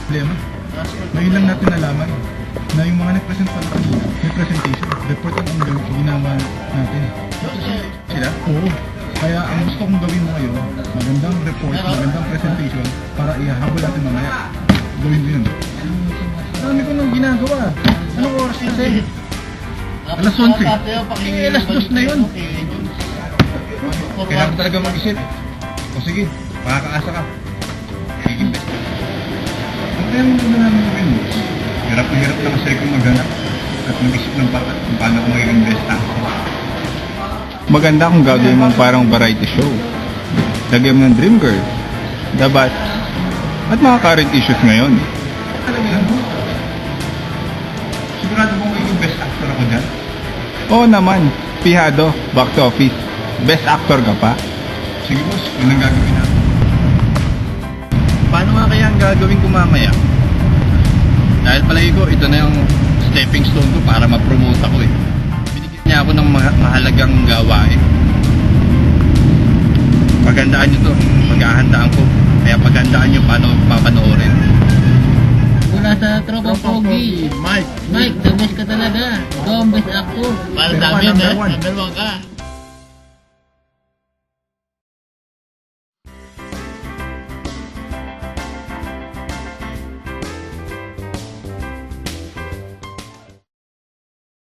problema. Ngayon lang natin nalaman na yung mga nag-present pala kanina, may presentation, report ang ginawa natin. Sila? Oo. Kaya ang gusto kong gawin mo ngayon, magandang report, magandang presentation para ihahabol natin mamaya. Gawin mo yun. Dami ko nang ginagawa. Anong oras kasi? Alas 11. Alas 2 na yun. Kailangan talaga mag-isip. O sige, makakaasa ka. Higing best. Ang kaya mo naman namin gawin mo? Hirap na hirap na kasi kung maghanap at mag-isip ng kung paano ko magiging best actor. Maganda kung gagawin mong parang variety show. Lagyan mo ng Dream Girl, The Bat, at mga current issues ngayon. Alam mo yan? Sigurado kong magiging best actor ako dyan? Oo naman, pihado, back to office. Best actor ka pa. Sige boss, yun ang gagawin natin. Paano nga kaya ang gagawin ko mamaya? Dahil palagi ko, ito na yung stepping stone ko para ma-promote ako eh. Binigyan niya ako ng mahalagang gawain. Paghandaan nyo to, paghahandaan ko. Kaya paghandaan nyo paano papanoorin. Mula sa Tropa Pogi, Mike. Mike, the best ka talaga. Ikaw ang best actor. Para sa amin, Number 1 ka.